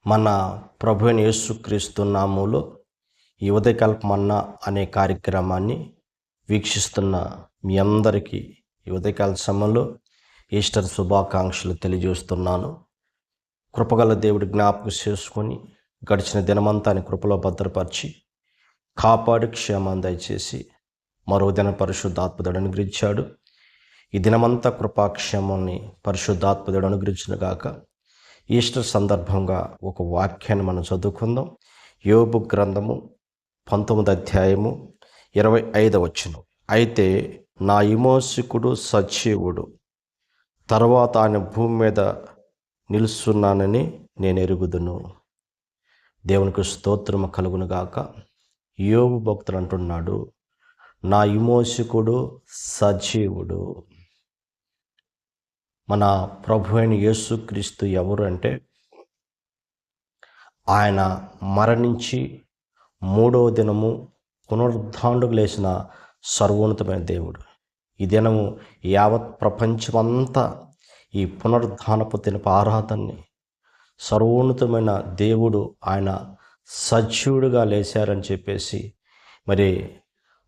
మన ప్రభు అయిన యేసుక్రీస్తు నామములో ఈ ఉదయకాల మన్నా అనే కార్యక్రమాన్ని వీక్షిస్తున్న మీ అందరికీ ఈ ఉదయకాల సమయంలో ఈస్టర్ శుభాకాంక్షలు తెలియజేస్తున్నాను. కృపగల దేవుడి జ్ఞాపకం చేసుకొని గడిచిన దినమంతా ఆయన కృపలో భద్రపరిచి కాపాడి క్షేమాన్ని దయచేసి మరో దిన పరిశుద్ధాత్మదుడు అనుగ్రహించాడు. ఈ దినమంతా కృపాక్షేమాన్ని పరిశుద్ధాత్మదుడు అనుగ్రహించిన గాక. ఈస్టర్ సందర్భంగా ఒక వాక్యాన్ని మనం చదువుకుందాం. యోబు గ్రంథము 19వ అధ్యాయము 25వ వచనం. అయితే నా విమోచకుడు సజీవుడు, తర్వాత ఆయన భూమి మీద నిలుస్తున్నానని నేను ఎరుగుదును. దేవునికి స్తోత్రము కలుగును గాక. యోబు భక్తుడు అంటున్నాడు, నా విమోచకుడు సజీవుడు. మన ప్రభు అయిన యేసుక్రీస్తు ఎవరు అంటే, ఆయన మరణించి 3వ దినము పునరుద్ధానుడికి లేచిన సర్వోన్నతమైన దేవుడు. ఈ దినము యావత్ ప్రపంచమంతా ఈ పునరుద్ధానపు దినపు ఆరాధనని సర్వోన్నతమైన దేవుడు ఆయన సజీవుడుగా లేచారని చెప్పేసి మరి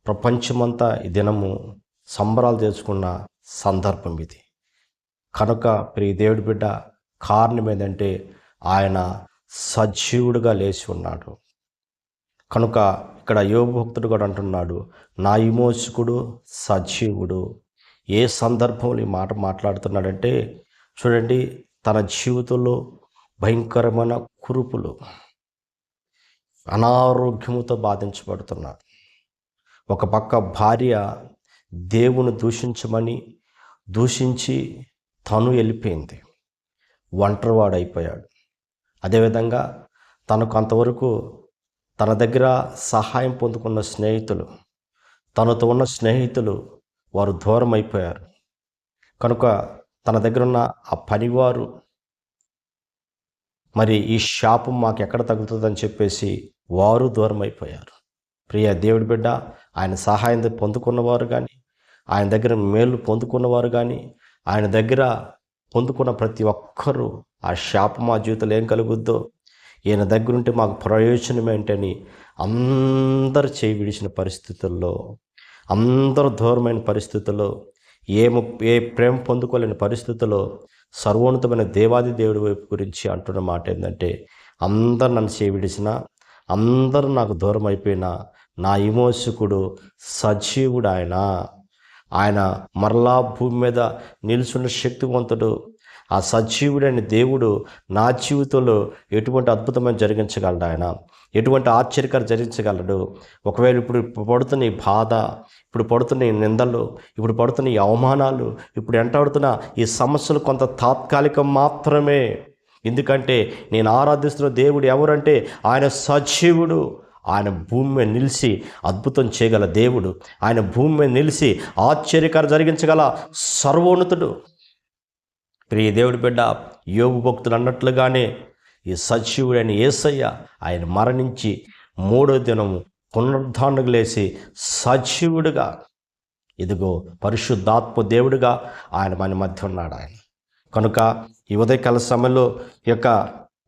ప్రపంచమంతా ఈ దినము సంబరాలు చేసుకున్న సందర్భం ఇది. కనుక ప్రియ దేవుడి బిడ్డ, కారణం ఏంటంటే ఆయన సజీవుడుగా లేచి ఉన్నాడు. కనుక ఇక్కడ యోబు భక్తుడు కూడా అంటున్నాడు, నా విమోచకుడు సజీవుడు. ఏ సందర్భంలో ఈ మాట మాట్లాడుతున్నాడంటే, చూడండి, తన జీవితంలో భయంకరమైన కురుపులు, అనారోగ్యముతో బాధించబడుతున్నాడు. ఒక పక్క భార్య దేవుని దూషించి తను వెళ్ళిపోయింది, ఒంటరివాడైపోయాడు. అదేవిధంగా తనకు అంతవరకు తన దగ్గర సహాయం పొందుకున్న స్నేహితులు, తనతో ఉన్న స్నేహితులు వారు దూరం అయిపోయారు. కనుక తన దగ్గర ఉన్న ఆ పనివారు మరి ఈ శాపం మాకు ఎక్కడ తగులుతుందని చెప్పేసి వారు దూరం అయిపోయారు. ప్రియ దేవుడి బిడ్డ, ఆయన సహాయం పొందుకున్నవారు కానీ, ఆయన దగ్గర మేలు పొందుకున్నవారు కానీ, ఆయన దగ్గర పొందుకున్న ప్రతి ఒక్కరూ ఆ శాపం మా జీవితంలో ఏం కలుగుద్దో, ఈయన దగ్గర ఉంటే మాకు ప్రయోజనం ఏంటని అందరు చేయి విడిచిన పరిస్థితుల్లో, అందరూ దూరమైన పరిస్థితుల్లో, ఏ ప్రేమ పొందుకోలేని పరిస్థితుల్లో సర్వోన్నతమైన దేవాది దేవుడి వైపు గురించి అంటున్న మాట ఏంటంటే, అందరు నన్ను చేయి విడిచినా, అందరూ నాకు దూరం అయిపోయినా, నా విమోచకుడు సజీవుడు. ఆయన మరలా భూమి మీద నిలుచున్న శక్తివంతుడు. ఆ సజీవుడైన దేవుడు నా జీవితంలో ఎటువంటి అద్భుతమైన జరిగించగలడు, ఆయన ఎటువంటి ఆశ్చర్యకరం జరిగించగలడు. ఒకవేళ ఇప్పుడు పడుతున్న ఈ బాధ, ఇప్పుడు పడుతున్న ఈ నిందలు, ఇప్పుడు పడుతున్న ఈ అవమానాలు, ఇప్పుడు ఎంటాడుతున్న ఈ సమస్యలు కొంత తాత్కాలికం మాత్రమే. ఎందుకంటే నేను ఆరాధిస్తున్న దేవుడు ఎవరంటే ఆయన సజీవుడు. ఆయన భూమి మీద నిలిచి అద్భుతం చేయగల దేవుడు. ఆయన భూమి మీద నిలిచి ఆశ్చర్యకరం జరిగించగల సర్వోన్నతుడు. ప్రియ దేవుడి బిడ్డ, యోబు భక్తులు అన్నట్లుగానే ఈ సజీవుడైన యేసయ్య ఆయన మరణించి 3వ దినము పునరుద్ధానుడికి లేచి సజీవుడుగా, ఇదిగో పరిశుద్ధాత్మ దేవుడుగా ఆయన మన మధ్య ఉన్నాడు. ఆయన కనుక ఈ ఉదయకాల సమయంలో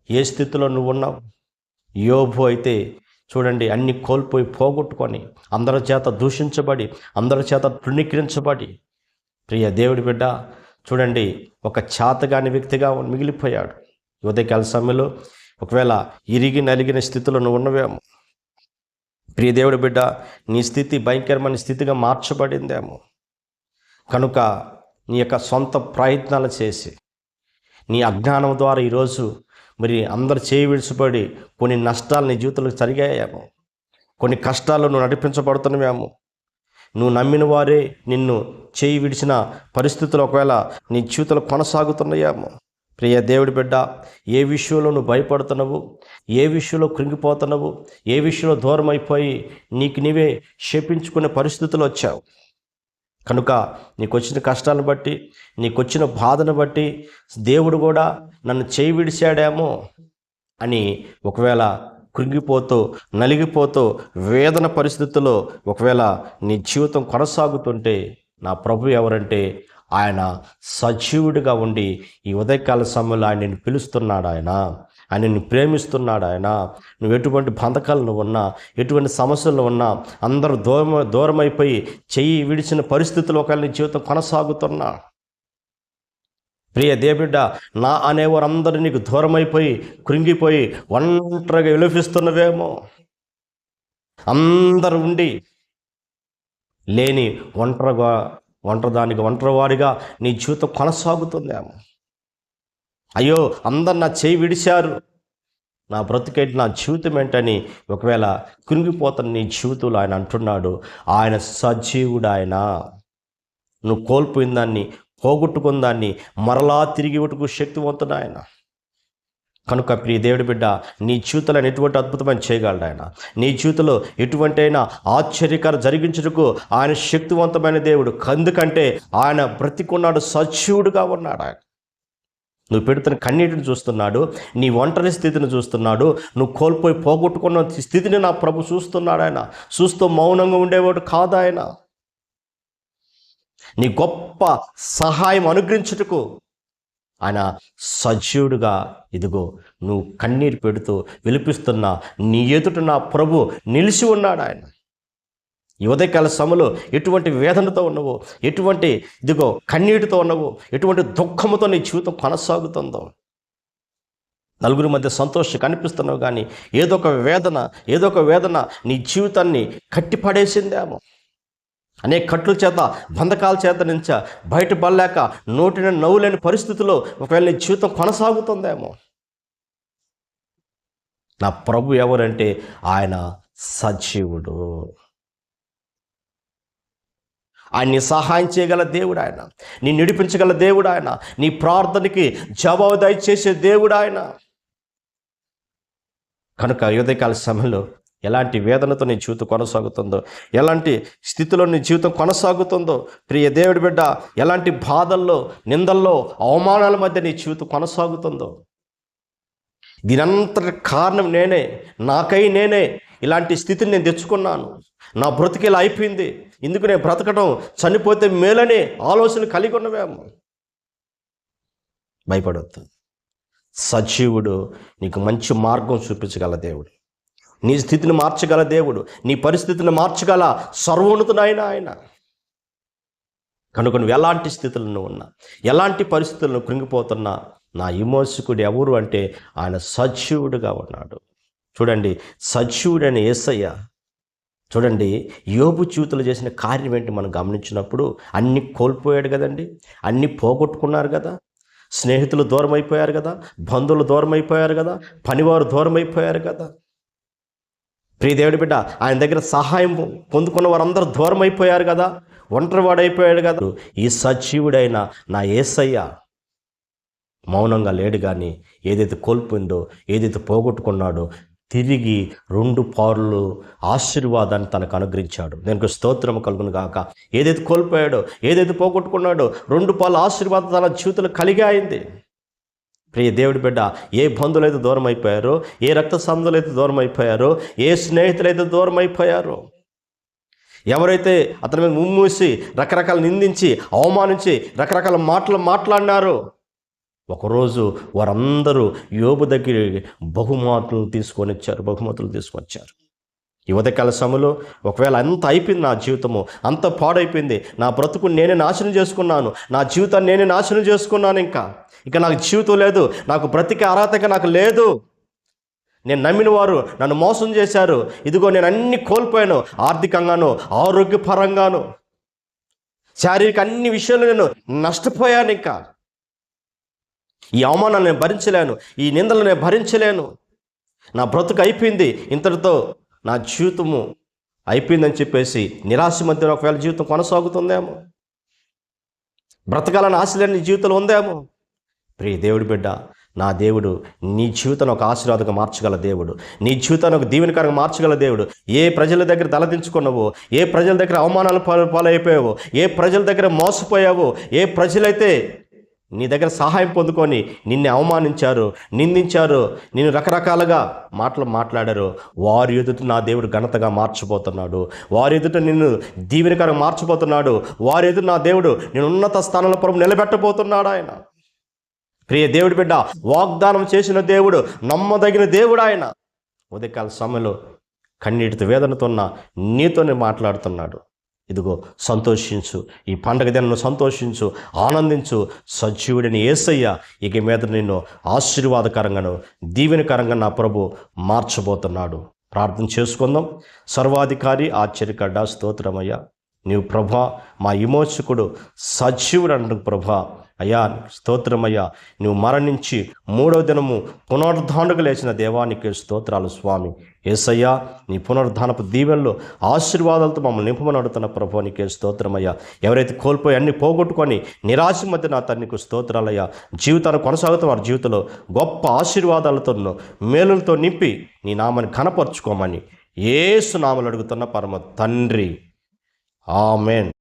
ఏ స్థితిలో నువ్వు ఉన్నావు? యోబు అయితే చూడండి, అన్ని కోల్పోయి పోగొట్టుకొని, అందరి చేత దూషించబడి, అందరి చేత తృణీకరించబడి, ప్రియ దేవుడి బిడ్డ చూడండి, ఒక చేతగాని వ్యక్తిగా మిగిలిపోయాడు. ఉదయకాల సమయంలో ఒకవేళ ఇరిగి నలిగిన స్థితిలో నువ్వు ఉన్నవేమో. ప్రియ దేవుడి బిడ్డ, నీ స్థితి భయంకరమైన స్థితిగా మార్చబడిందేమో. కనుక నీ యొక్క సొంత ప్రయత్నాలు చేసి, నీ అజ్ఞానం ద్వారా ఈరోజు మరి అందరు చేయి విడిచిపడి కొన్ని నష్టాలు నీ జీవితంలో జరిగాయేమో, కొన్ని కష్టాలు నువ్వు నడిపించబడుతున్నావేమో. నువ్వు నమ్మిన వారే నిన్ను చేయి విడిచిన పరిస్థితులు ఒకవేళ నీ జీవితంలో కొనసాగుతున్నాయేమో. ప్రియ దేవుడి బిడ్డ, ఏ విషయంలో నువ్వు భయపడుతున్నావు, ఏ విషయంలో కృంగిపోతున్నావు, ఏ విషయంలో దూరం అయిపోయి నీకు నీవే శపించుకునే పరిస్థితులు వచ్చావు. కనుక నీకు వచ్చిన కష్టాలను బట్టి, నీకు వచ్చిన బాధను బట్టి దేవుడు కూడా నన్ను చేయి విడిచాడేమో అని ఒకవేళ కృంగిపోతూ, నలిగిపోతూ, వేదన పరిస్థితుల్లో ఒకవేళ నీ జీవితం కొనసాగుతుంటే, నా ప్రభు ఎవరంటే ఆయన సజీవుడిగా ఉండి ఈ ఉదయకాల సమయంలో ఆయన నిన్ను పిలుస్తున్నాడు. ఆయన నిన్ను ప్రేమిస్తున్నాడు. ఆయన నువ్వు ఎటువంటి బంధకాలను ఉన్నా, ఎటువంటి సమస్యలు ఉన్నా, అందరూ దూరమైపోయి చెయ్యి విడిచిన పరిస్థితుల్లో ఒకవేళ నీ జీవితం కొనసాగుతున్నా, ప్రియ దేవుడ, నా అనేవారందరూ నీకు దూరమైపోయి కృంగిపోయి ఒంటరిగా విలపిస్తున్నవేమో, అందరూ ఉండి లేని ఒంటరివాడిగా నీ జీవితం కొనసాగుతుందేమో. అయ్యో, అందరు నా చేయి విడిచారు, నా బ్రతికేంటి, నా జీవితం ఏంటని ఒకవేళ కృంగిపోతున్న నీ జీవితంలో ఆయన అంటున్నాడు, ఆయన సజీవుడు. ఆయన నువ్వు కోల్పోయిన దాన్ని, పోగొట్టుకున్న దాన్ని మరలా తిరిగి ఇవ్వటకు శక్తివంతుడు ఆయన. కనుక ప్రియ దేవుడి బిడ్డ, నీ జీవితంలో ఎటువంటి అద్భుతమైన చేయగలడు ఆయన. నీ జీవితంలో ఎటువంటి అయినా ఆశ్చర్యకరం జరిగించుటకు ఆయన శక్తివంతమైన దేవుడు. ఎందుకంటే ఆయన బ్రతికున్నాడు, సజీవుడుగా ఉన్నాడు. ఆయన నువ్వు పెడుతున్న కన్నీటిని చూస్తున్నాడు, నీ ఒంటరి స్థితిని చూస్తున్నాడు, నువ్వు కోల్పోయి పోగొట్టుకున్న స్థితిని నా ప్రభు చూస్తున్నాడు. ఆయన చూస్తూ మౌనంగా ఉండేవాడు కాదు. ఆయన నీ గొప్ప సహాయం అనుగ్రహించుటకు ఆయన సజీవుడుగా, ఇదిగో నువ్వు కన్నీరు పెడుతూ విలిపిస్తున్నా నీ ఎదుట నా ప్రభు నిలిచి ఉన్నాడు. ఆయన ఈ ఉదయకాల సమయంలో ఎటువంటి వేదనతో ఉన్నవో, ఎటువంటి ఇదిగో కన్నీటితో ఉన్నవో, ఎటువంటి దుఃఖముతో నీ జీవితం కొనసాగుతుందో, నలుగురి మధ్య సంతోషం కనిపిస్తున్నావు కానీ ఏదో ఒక వేదన నీ జీవితాన్ని కట్టిపడేసిందేమో. అనేక కట్ల చేత, బంధకాల చేత నుంచి బయటపడలేక నోటిన నవ్వులేని పరిస్థితుల్లో ఒకవేళ నీ జీవితం కొనసాగుతుందేమో. నా ప్రభు ఎవరంటే ఆయన సజీవుడు. ఆయన్ని సహాయం చేయగల దేవుడు ఆయన, నీ నడిపించగల దేవుడు ఆయన, నీ ప్రార్థనకి జవాబు దయచేసే దేవుడు ఆయన. కనుక ఉదయకాల సమయంలో ఎలాంటి వేదనతో నీ జీవితం కొనసాగుతుందో, ఎలాంటి స్థితిలో నీ జీవితం కొనసాగుతుందో, ప్రియ దేవుడి బిడ్డ, ఎలాంటి బాధల్లో, నిందల్లో, అవమానాల మధ్య నీ జీవితం కొనసాగుతుందో, దీనంతటి కారణం నేనే, నాకై నేనే ఇలాంటి స్థితిని నేను తెచ్చుకున్నాను, నా బ్రతికి ఇలా అయిపోయింది, ఎందుకు నేను బ్రతకడం, చనిపోతే మేలనే ఆలోచన కలిగి ఉన్నవేమో. భయపడవద్దు. సజీవుడు నీకు మంచి మార్గం చూపించగల దేవుడు, నీ స్థితిని మార్చగల దేవుడు, నీ పరిస్థితిని మార్చగల సర్వోన్నతుడైన ఆయన. కనుక నువ్వు ఎలాంటి స్థితులను ఉన్నా, ఎలాంటి పరిస్థితులను కృంగిపోతున్నా, నా విమోచకుడు ఎవరు అంటే ఆయన సజీవుడుగా ఉన్నాడు. చూడండి, సజీవుడైన యేసయ్య, చూడండి యోబు జీవితంలో చేసిన కార్యం ఏంటి మనం గమనించినప్పుడు, అన్ని కోల్పోయాడు కదండి, అన్ని పోగొట్టుకున్నారు కదా, స్నేహితులు దూరం అయిపోయారు కదా, బంధువులు దూరం అయిపోయారు కదా, పనివారు దూరం అయిపోయారు కదా. ప్రియ దేవుడి బిడ్డ, ఆయన దగ్గర సహాయం పొందుకున్న వారందరూ దూరం అయిపోయారు కదా, ఒంటరివాడైపోయాడు కదా. ఈ సజీవుడైన నా యేసయ్య మౌనంగా లేడు కానీ ఏదైతే కోల్పోయిందో, ఏదైతే పోగొట్టుకున్నాడో తిరిగి 2 పార్లు ఆశీర్వాదాన్ని తనకు అనుగ్రహించాడు. దానికి స్తోత్రం కలుగును గాక. ఏదైతే కోల్పోయాడో, ఏదైతే పోగొట్టుకున్నాడో 2 పార్లు ఆశీర్వాదం తన జీవితంలో కలిగి అయింది. ప్రియ దేవుడి బిడ్డ, ఏ బంధువులైతే దూరం అయిపోయారో, ఏ రక్త సంబంధులు అయితే దూరం అయిపోయారో, ఏ స్నేహితులైతే దూరం అయిపోయారో, ఎవరైతే అతని మీద ముమ్మూసి రకరకాల నిందించి అవమానించి రకరకాల మాటలు మాట్లాడినారో, ఒకరోజు వారందరూ యోబు దగ్గర బహుమతులు తీసుకొచ్చారు. ఈ ఉదయకాల సమయంలో ఒకవేళ అంత అయిపోయింది, నా జీవితము అంత పాడైపోయింది, నా బ్రతుకు నేనే నాశనం చేసుకున్నాను, నా జీవితాన్ని నేనే నాశనం చేసుకున్నాను, ఇక నాకు జీవితం లేదు, నాకు బ్రతికే అర్హత నాకు లేదు, నేను నమ్మిన వారు నన్ను మోసం చేశారు, ఇదిగో నేను అన్ని కోల్పోయాను, ఆర్థికంగాను, ఆరోగ్యపరంగాను, శారీరక అన్ని విషయాలు నేను నష్టపోయాను. ఈ అవమానాలు నేను భరించలేను, ఈ నిందలు నేను భరించలేను, నా బ్రతుకు అయిపోయింది, ఇంతటితో నా జీవితము అయిపోయిందని చెప్పేసి నిరాశ మధ్యలో ఒకవేళ జీవితం కొనసాగుతుందేమో, బ్రతకాలని ఆశ లేని జీవితంలో ఉందేమో. ప్రియ దేవుడి బిడ్డ, నా దేవుడు నీ జీవితాన్ని ఒక ఆశీర్వాదంగా మార్చగల దేవుడు, నీ జీవితాన్ని ఒక దీవెనకరంగా మార్చగల దేవుడు. ఏ ప్రజల దగ్గర తలదించుకున్నావో, ఏ ప్రజల దగ్గర అవమానాలు పాలైపోయావో, ఏ ప్రజల దగ్గర మోసపోయావో, ఏ ప్రజలైతే నీ దగ్గర సహాయం పొందుకొని నిన్ను అవమానించారు, నిందించారు, నిన్ను రకరకాలుగా మాట్లాడారు, వారి ఎదుట నా దేవుడు ఘనతగా మార్చిపోతున్నాడు, వారి ఎదుట నిన్ను దీవెనకరంగా మార్చిపోతున్నాడు, వారి ఎదుట నా దేవుడు నేను ఉన్నత స్థానంలో ప్రభు నిలబెట్టబోతున్నాడు. ఆయన ప్రియ దేవుడి బిడ్డ, వాగ్దానం చేసిన దేవుడు, నమ్మదగిన దేవుడు ఆయన. ఉదయకాల సమయంలో కన్నీటితో వేదనతో ఉన్న నీతోనే మాట్లాడుతున్నాడు. ఇదిగో సంతోషించు, ఈ పండగ దినను సంతోషించు, ఆనందించు. సజీవుడిని యేసయ్య ఇక మీద నిన్ను ఆశీర్వాదకరంగాను దీవెనకరంగా నా ప్రభు మార్చబోతున్నాడు. ప్రార్థన చేసుకుందాం. సర్వాధికారి ఆశ్చర్యకర్త స్తోత్రమయ్యా, నీవు ప్రభా మా విమోచకుడు, సజీవుడు అంటు ప్రభా. అయ్యా స్తోత్రమయ్యా, నువ్వు మరణించి మూడవ దినము పునరుద్ధానుకు లేచిన దేవానికి స్తోత్రాలు స్వామి. యేసయ్యా, నీ పునరుద్ధానపు దీవెనలో ఆశీర్వాదాలతో మమ్మల్ని నింపమని అడుగుతున్న ప్రభు, నీకే స్తోత్రమయ్యా. ఎవరైతే కోల్పోయి అన్ని పోగొట్టుకొని నిరాశ మధ్య నా తండ్రికి స్తోత్రాలయ్యా, జీవితాన్ని కొనసాగుతున్న వారి జీవితంలో గొప్ప ఆశీర్వాదాలతో మేలులతో నింపి నీ నామాన్ని ఘనపరచుకోమని యేసు నామములో అడుగుతున్న పరమ తండ్రి. ఆమేన్.